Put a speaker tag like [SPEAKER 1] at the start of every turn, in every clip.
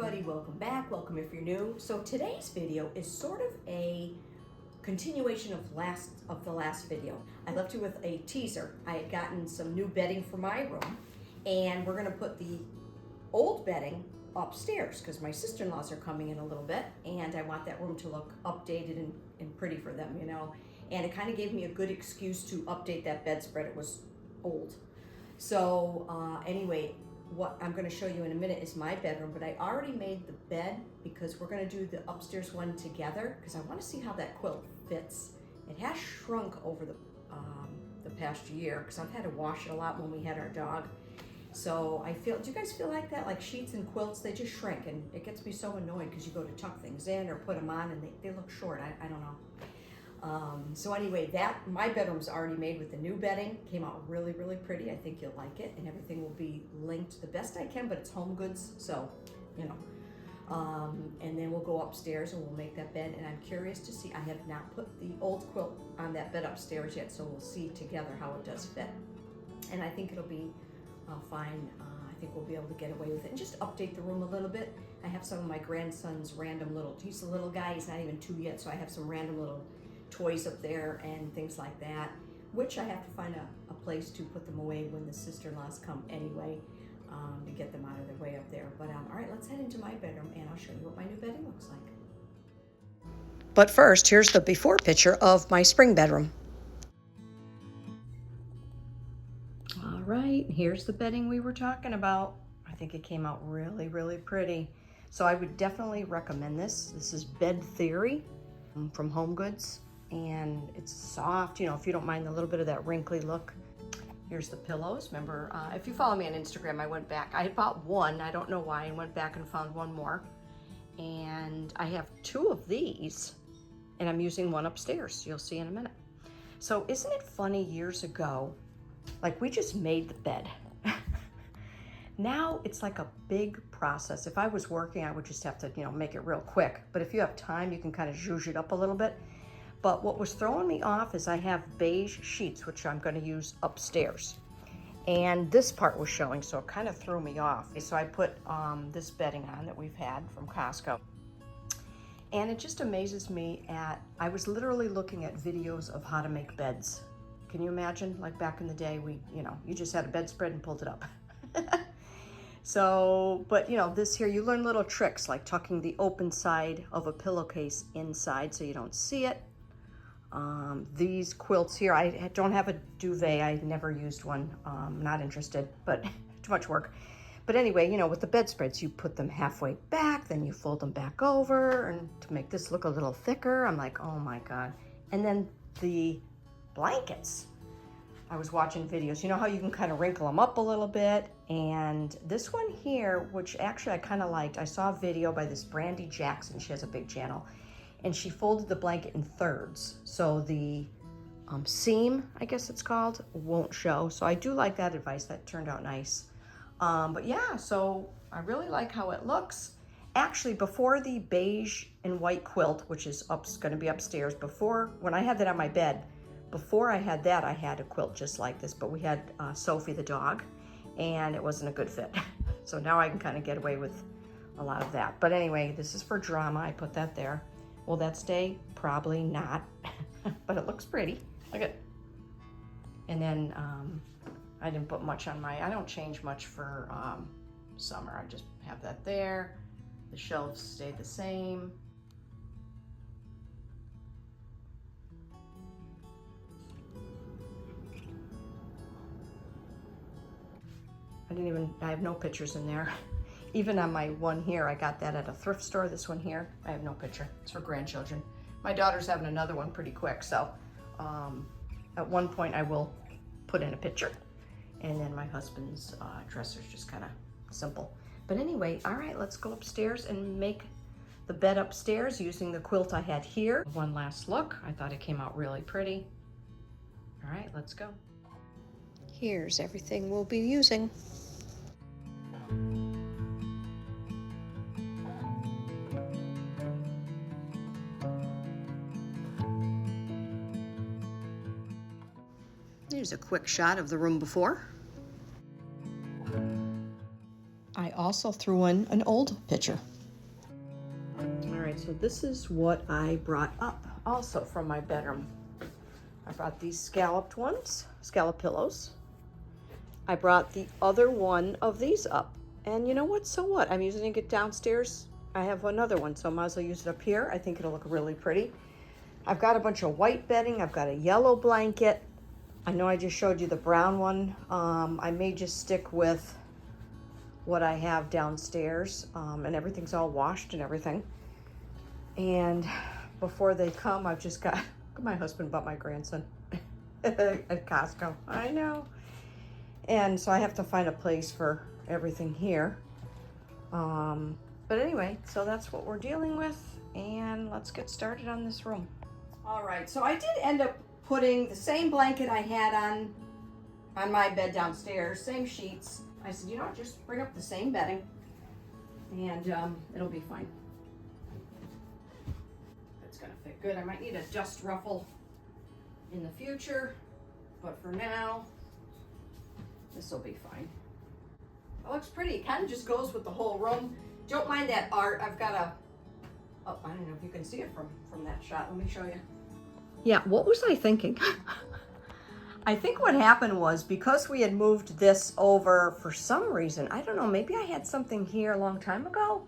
[SPEAKER 1] everybody, welcome back, welcome if you're new. So today's video is sort of a continuation of the last video. I left you with a teaser. I had gotten some new bedding for my room, and we're gonna put the old bedding upstairs because my sister-in-laws are coming in a little bit, and I want that room to look updated and pretty for them, you know. And it kind of gave me a good excuse to update that bedspread. It was old. So anyway, what I'm going to show you in a minute is my bedroom, but I already made the bed because we're going to do the upstairs one together because I want to see how that quilt fits. It has shrunk over the past year because I've had to wash it a lot when we had our dog. So I feel, do you guys feel like that? Like sheets and quilts, they just shrink, and it gets me so annoyed because you go to tuck things in or put them on and they look short. I don't know. So anyway, my bedroom's already made with the new bedding. Came out really, really pretty. I think you'll like it, and everything will be linked the best I can, but it's Homegoods, so, you know. And then we'll go upstairs and we'll make that bed, and I'm curious to see, I have not put the old quilt on that bed upstairs yet, so we'll see together how it does fit. And I think it'll be fine. I think we'll be able to get away with it and just update the room a little bit. I have some of my grandson's random little, he's a little guy, he's not even 2 yet, so I have some random little toys up there and things like that, which I have to find a place to put them away when the sister-in-laws come anyway, to get them out of their way up there. But all right, let's head into my bedroom and I'll show you what my new bedding looks like. But first, here's the before picture of my spring bedroom. All right, here's the bedding we were talking about. I think it came out really, really pretty. So I would definitely recommend this. This is Bed Theory from Homegoods. And it's soft, you know, if you don't mind a little bit of that wrinkly look. Here's the pillows. Remember, if you follow me on Instagram, I went back. I had bought one, I don't know why, and went back and found one more. And I have 2 of these, and I'm using one upstairs. You'll see in a minute. So isn't it funny, years ago, like we just made the bed. Now it's like a big process. If I was working, I would just have to, you know, make it real quick. But if you have time, you can kind of zhuzh it up a little bit. But what was throwing me off is I have beige sheets, which I'm going to use upstairs. And this part was showing, so it kind of threw me off. So I put this bedding on that we've had from Costco. And it just amazes me I was literally looking at videos of how to make beds. Can you imagine? Like back in the day, you just had a bedspread and pulled it up. So, but you know, this here, you learn little tricks like tucking the open side of a pillowcase inside so you don't see it. These quilts here, I don't have a duvet. I never used one. Not interested, but too much work. But anyway, you know, with the bedspreads, you put them halfway back, then you fold them back over, and to make this look a little thicker, I'm like, oh my God. And then the blankets. I was watching videos. You know how you can kind of wrinkle them up a little bit? And this one here, which actually I kind of liked, I saw a video by this Brandy Jackson. She has a big channel. And she folded the blanket in thirds. So the seam, I guess it's called, won't show. So I do like that advice. That turned out nice. But yeah, so I really like how it looks. Actually, before the beige and white quilt, which is going to be upstairs, when I had that on my bed, before I had that, I had a quilt just like this, but we had Sophie the dog, and it wasn't a good fit. So now I can kind of get away with a lot of that. But anyway, this is for drama. I put that there. Will that stay? Probably not, but it looks pretty. Look at it. And then I didn't put much on I don't change much for summer. I just have that there. The shelves stay the same. I have no pictures in there. Even on my one here, I got that at a thrift store. This one here, I have no picture. It's for grandchildren. My daughter's having another one pretty quick, so at one point I will put in a picture. And then my husband's dresser's just kind of simple. But anyway, all right, let's go upstairs and make the bed upstairs using the quilt I had here. One last look. I thought it came out really pretty. All right, let's go. Here's everything we'll be using. Here's a quick shot of the room before. I also threw in an old picture. All right, so this is what I brought up also from my bedroom. I brought these scalloped ones, scallop pillows. I brought the other one of these up. And you know what? So what? I'm using it downstairs. I have another one, so I might as well use it up here. I think it'll look really pretty. I've got a bunch of white bedding. I've got a yellow blanket. I know I just showed you the brown one. I may just stick with what I have downstairs, and everything's all washed and everything. And before they come, I've just got, my husband bought my grandson at Costco. I know. And so I have to find a place for everything here. But anyway, so that's what we're dealing with, and let's get started on this room. All right, so I did end up putting the same blanket I had on my bed downstairs, same sheets. I said, you know what, just bring up the same bedding and it'll be fine. It's gonna fit good. I might need a dust ruffle in the future, but for now, this will be fine. It looks pretty. It kind of just goes with the whole room. Don't mind that art. I've got a, oh, I don't know if you can see it from that shot. Let me show you. Yeah, what was I thinking? I think what happened was because we had moved this over for some reason, I don't know, maybe I had something here a long time ago.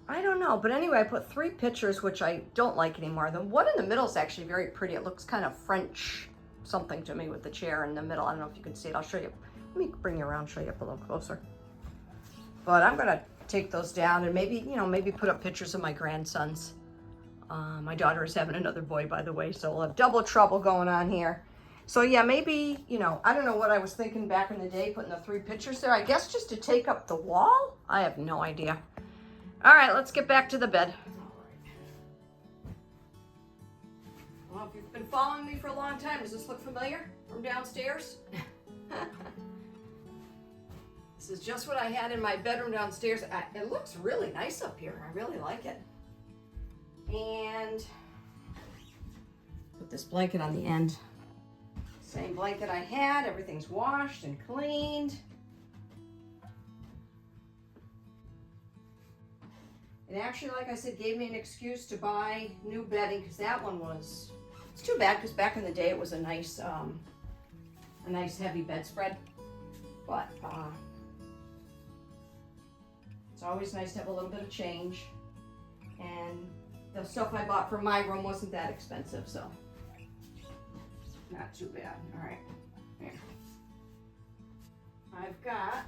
[SPEAKER 1] I don't know, but anyway, I put 3 pictures, which I don't like anymore. The one in the middle is actually very pretty. It looks kind of French something to me with the chair in the middle. I don't know if you can see it. I'll show you. Let me bring you around, show you up a little closer. But I'm gonna take those down and maybe, you know, maybe put up pictures of my grandsons. My daughter is having another boy, by the way, so we'll have double trouble going on here. So yeah, maybe, you know, I don't know what I was thinking back in the day, putting the 3 pictures there. I guess just to take up the wall? I have no idea. All right, let's get back to the bed. Well, if you've been following me for a long time, does this look familiar from downstairs? This is just what I had in my bedroom downstairs. It looks really nice up here. I really like it. And put this blanket on the end. Same blanket I had. Everything's washed and cleaned. It actually, like I said, gave me an excuse to buy new bedding because that one was, it's too bad because back in the day it was a nice heavy bedspread. But it's always nice to have a little bit of change. And the stuff I bought for my room wasn't that expensive, so not too bad. All right, here. I've got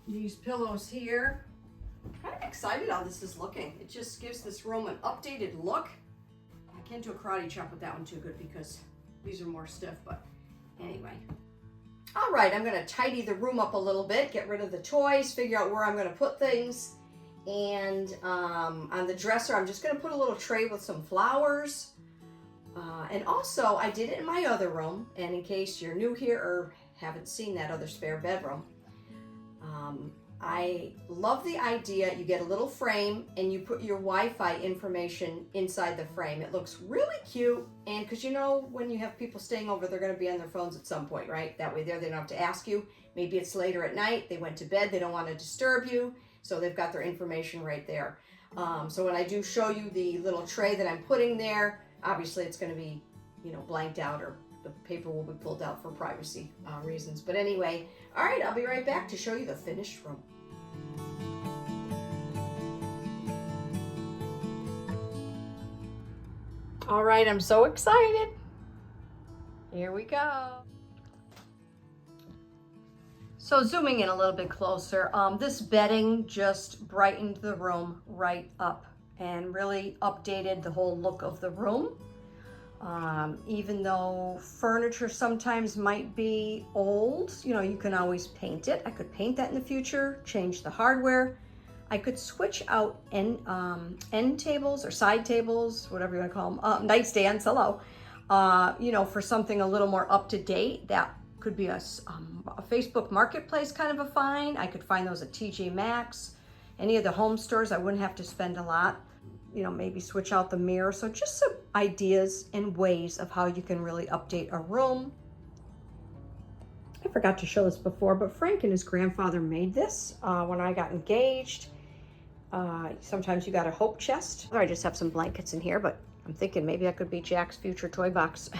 [SPEAKER 1] these pillows here. I'm kind of excited how this is looking. It just gives this room an updated look. I can't do a karate chop with that one too good because these are more stiff, but anyway. All right, I'm gonna tidy the room up a little bit, get rid of the toys, figure out where I'm gonna put things. And on the dresser, I'm just gonna put a little tray with some flowers. And also, I did it in my other room, and in case you're new here or haven't seen that other spare bedroom, I love the idea. You get a little frame and you put your Wi-Fi information inside the frame. It looks really cute, and because you know when you have people staying over, they're going to be on their phones at some point, right? That way they don't have to ask you. Maybe it's later at night, they went to bed, they don't want to disturb you, so they've got their information right there. So when I do show you the little tray that I'm putting there, obviously it's going to be, you know, blanked out, or the paper will be pulled out for privacy reasons. But anyway, all right, I'll be right back to show you the finished room. All right, I'm so excited. Here we go. So zooming in a little bit closer, this bedding just brightened the room right up and really updated the whole look of the room. Even though furniture sometimes might be old, you know, you can always paint it. I could paint that in the future, change the hardware. I could switch out end tables or side tables, whatever you want to call them, nightstands, hello, you know, for something a little more up to date. That could be a Facebook Marketplace kind of a find. I could find those at TJ Maxx, any of the home stores. I wouldn't have to spend a lot. You know, maybe switch out the mirror. So just some ideas and ways of how you can really update a room. I forgot to show this before, but Frank and his grandfather made this when I got engaged. Sometimes you got a hope chest. I just have some blankets in here, but I'm thinking maybe that could be Jack's future toy box.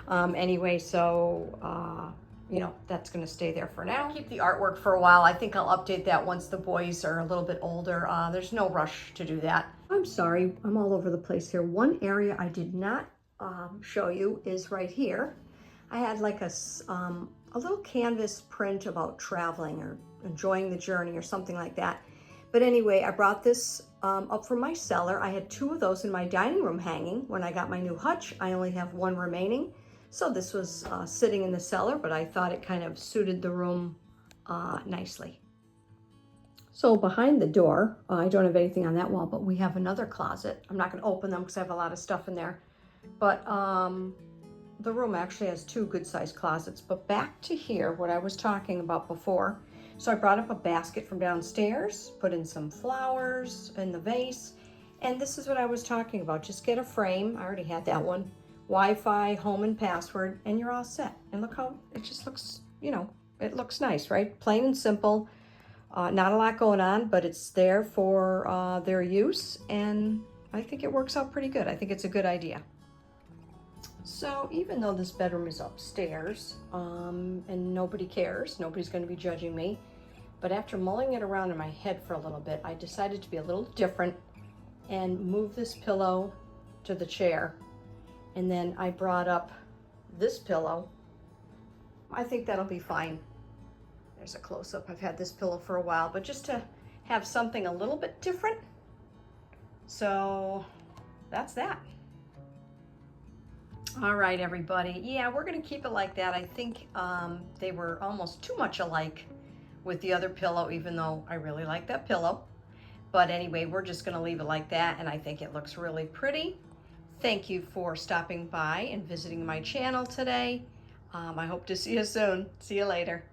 [SPEAKER 1] Anyway, so, you know, that's going to stay there for now. Keep the artwork for a while. I think I'll update that once the boys are a little bit older. There's no rush to do that. I'm sorry, I'm all over the place here. One area I did not show you is right here. I had like a little canvas print about traveling or enjoying the journey or something like that. But anyway, I brought this up from my cellar. I had 2 of those in my dining room hanging. When I got my new hutch, I only have 1 remaining. So this was sitting in the cellar, but I thought it kind of suited the room nicely. So behind the door, I don't have anything on that wall, but we have another closet. I'm not going to open them because I have a lot of stuff in there. But the room actually has 2 good-sized closets. But back to here, what I was talking about before. So I brought up a basket from downstairs, put in some flowers in the vase, and this is what I was talking about. Just get a frame. I already had that one. Wi-Fi, home and password, and you're all set. And look how it just looks, you know, it looks nice, right? Plain and simple. Not a lot going on, but it's there for their use, and I think it works out pretty good. I think it's a good idea. So even though this bedroom is upstairs, and nobody cares, nobody's going to be judging me, but after mulling it around in my head for a little bit, I decided to be a little different and move this pillow to the chair. And then I brought up this pillow. I think that'll be fine. There's a close-up. I've had this pillow for a while, but just to have something a little bit different. So that's that. All right, everybody. Yeah, we're going to keep it like that. I think they were almost too much alike with the other pillow, even though I really like that pillow. But anyway, we're just going to leave it like that, and I think it looks really pretty. Thank you for stopping by and visiting my channel today. I hope to see you soon. See you later.